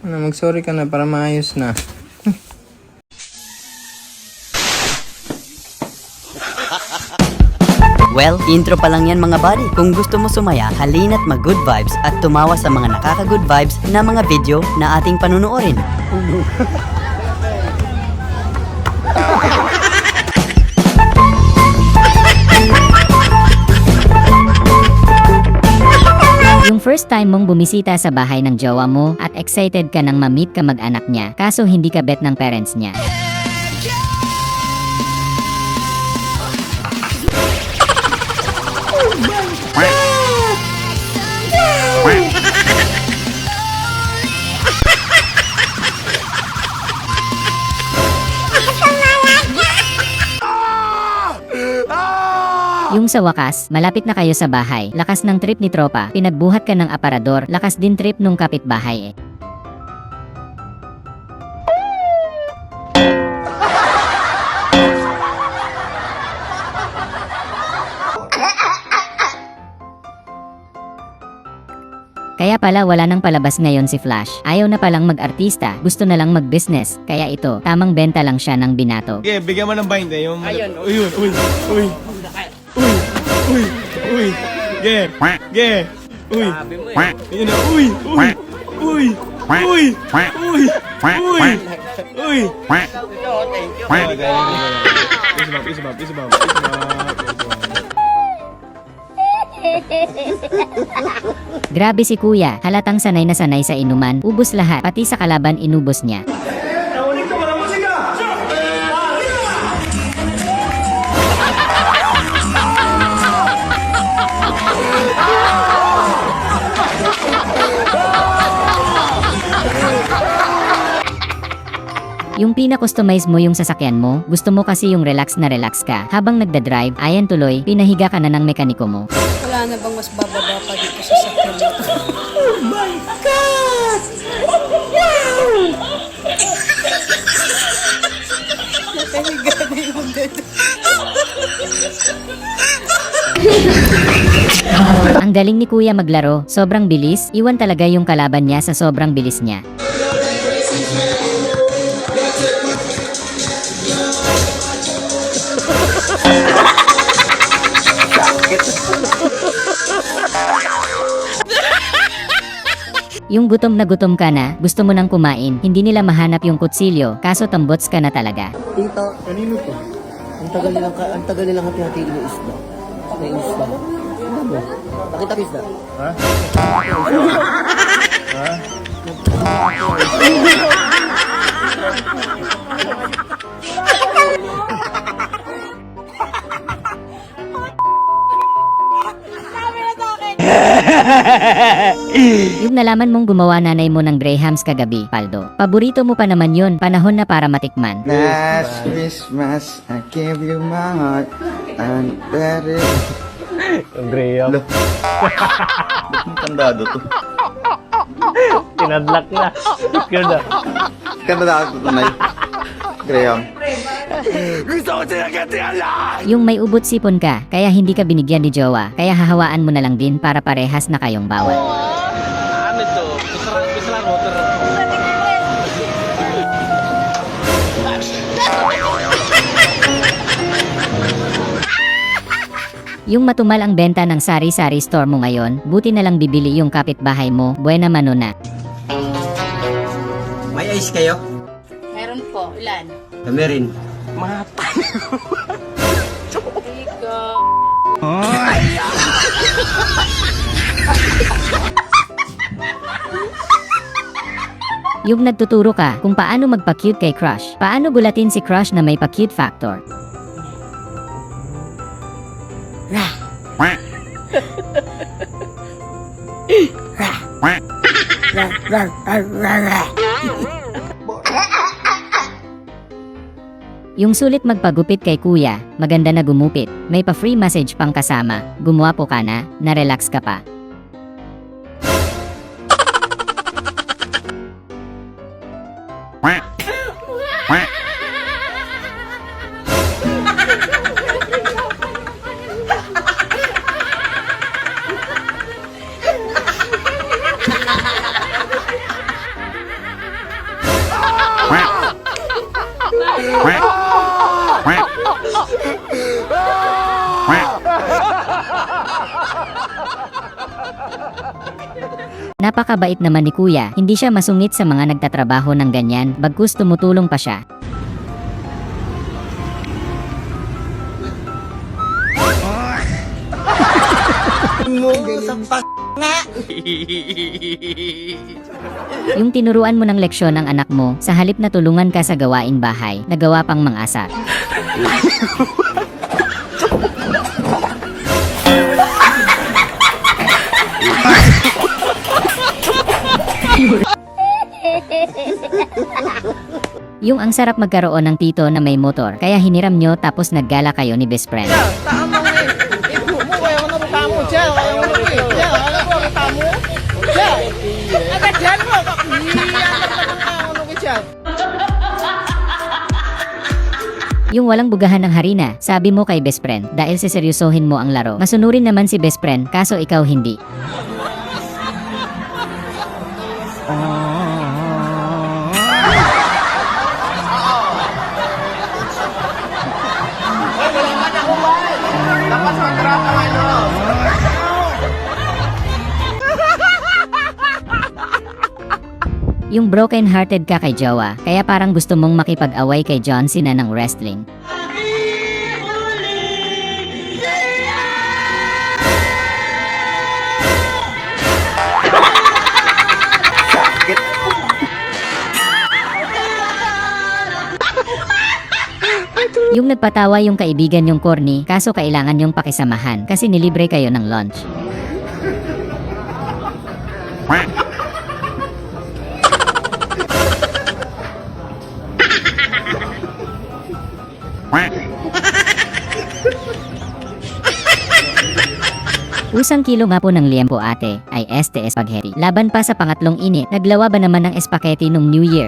Mag-sorry ka na para maayos na. Well, intro pa lang yan mga buddy. Kung gusto mo sumaya, halina't mag-good vibes at tumawa sa mga nakaka-good vibes na mga video na ating panunuorin. Yung first time mong bumisita sa bahay ng jowa mo at excited ka nang ma-meet ka mag-anak niya, kaso hindi ka bet ng parents niya. Yung sa wakas, malapit na kayo sa bahay, lakas ng trip ni tropa, pinagbuhat ka ng aparador, lakas din trip nung kapitbahay eh. Kaya pala wala nang palabas ngayon si Flash. Ayaw na palang mag-artista, gusto na lang mag-business. Kaya ito, tamang benta lang siya ng binato. Okay, bigyan mo ng bind eh. Yung... Ayun. Uyun, uy, uy. Uy, uy. Ge, ge. Uy. Yun na, uy, uy. Uy, uy, uy, uy. Uy. Thank you. Isabab. Grabe si kuya, halatang sanay na sanay sa inuman, ubos lahat, pati sa kalaban inubos niya. Yung pina-customize mo yung sasakyan mo, gusto mo kasi yung relax na relax ka. Habang nagda-drive, ayan tuloy, pinahiga ka na ng mekaniko mo. Wala na bang mas bababa pa dito sa sakyan mo? Oh my God! Nakahiga na yung dedo. Ang galing ni kuya maglaro, sobrang bilis, iwan talaga yung kalaban niya sa sobrang bilis niya. Yung gutom na gutom ka na, gusto mo nang kumain, hindi nila mahanap yung kutsilyo, kaso tambots ka na talaga. Tita, kanino to? Ang tagal nilang hati-hati ng isda. May isda. Ano mo? Nakita ko isda? Ha? Yung nalaman mong gumawa nanay mo ng Grahams kagabi, Paldo. Paborito mo pa naman yun, panahon na para matikman. Last Christmas, I gave you my heart, and that is... Ang Graham. Kandado to. Tinadlak na. Ganda. Kandado to tunay. Graham. Yung may ubot sipon ka, kaya hindi ka binigyan ni jowa, kaya hahawaan mo na lang din para parehas na kayong bawal. Ano to? Bisarang motor. Yung matumal ang benta ng sari-sari store mo ngayon, buti na lang bibili yung kapitbahay mo, buena mano na. May ice kayo? Meron po. Ilan? Kami rin. Yung nagtuturo ka kung paano magpa-cute kay crush, paano gulatin si crush na may pa-cute factor. Yung sulit magpagupit kay kuya, maganda na gumupit, may pa-free massage pang kasama, gumwapo ka na, na-relax ka pa. Napakabait naman ni kuya, hindi siya masungit sa mga nagtatrabaho ng ganyan, bagkus tumutulong pa siya. Yung tinuruan mo ng leksyon ang anak mo, sa halip na tulungan ka sa gawaing bahay, nagawa pang mangasar. Yung ang sarap magkaroon ng tito na may motor, kaya hiniram nyo tapos naggala kayo ni best friend. Tama nga eh. Ibu mo, kaya ko na mo siya. Kaya ko na mo siya. Alam mo, kita mo. Siya. Agad yan mo. Siya. Yung walang bugahan ng harina, sabi mo kay best friend, dahil siseryosohin mo ang laro. Masunurin naman si best friend, kaso ikaw hindi. Yung broken-hearted ka kay jowa, kaya parang gusto mong makipag-away kay John Cena ng wrestling. Yung nagpatawa yung kaibigan yung corny, kaso kailangan yung pakisamahan kasi nilibre kayo ng lunch. Usang kilo nga po ng liempo ate, ay spaghetti. Laban pa sa pangatlong init, naglawa ba naman ng spaghetti nung New Year?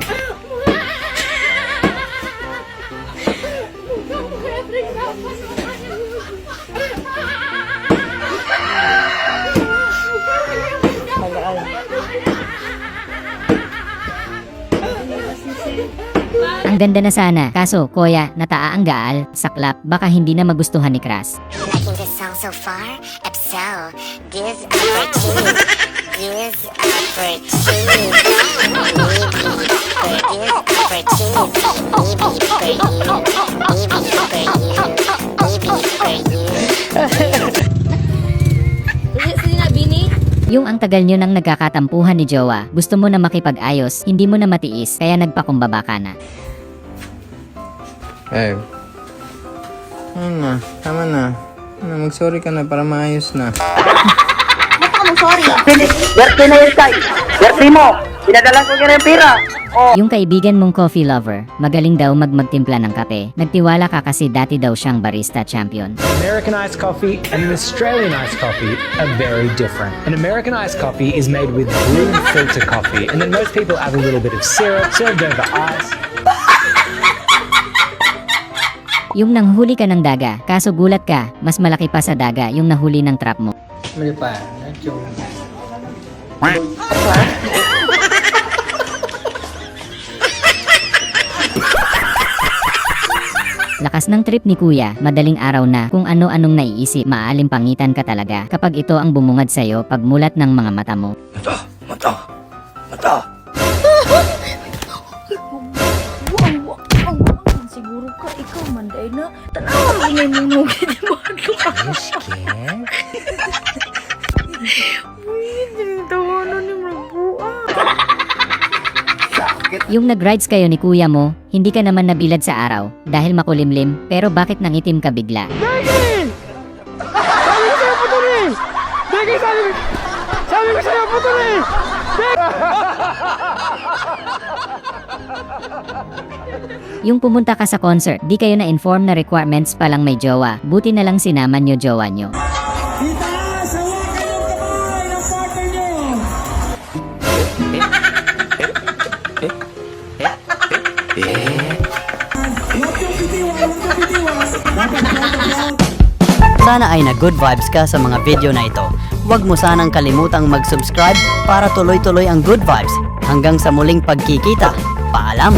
Ang ganda na sana, kaso kuya, nataa ang gaal, saklap, baka hindi na magustuhan ni Kras. Liking this song so far? If so, this opportunity, this opportunity, Yung ang tagal nyo nang nagkakatampuhan ni jowa, gusto mo na makipag-ayos, hindi mo na matiis, kaya nagpakumbaba ka na. Eh. Ayun na. Tama na. Mag-sorry ka na para maayos na. Werte na yun, Kai. Werte mo. Pinadala ko kaya pira. Yung kaibigan mong coffee lover, magaling daw magtimpla ng kape. Nagtiwala ka kasi dati daw siyang barista champion. American iced coffee and an Australian iced coffee are very different. An American iced coffee is made with brewed filter coffee, and then most people add a little bit of syrup served over ice. Yung nanghuli ka ng daga, kaso gulat ka, mas malaki pa sa daga yung nahuli ng trap mo. Mali pa. Lakas ng trip ni kuya, madaling araw na, kung ano-anong naiisip, maalimpangitan ka talaga kapag ito ang bumungad sa'yo pagmulat ng mga mata mo. Mata. Siguro ka, ikaw manday na. Tanawa, ingay mo mo. Yung nag-rides kayo ni kuya mo, hindi ka naman nabilad sa araw dahil makulimlim, pero bakit nangitim ka bigla? Yung pumunta ka sa concert, di kayo na-inform na requirements palang may jowa, buti na lang sinaman nyo jowa nyo. Sana ay na-good vibes ka sa mga video na ito. Huwag mo sanang kalimutang mag-subscribe para tuloy-tuloy ang good vibes. Hanggang sa muling pagkikita. Paalam!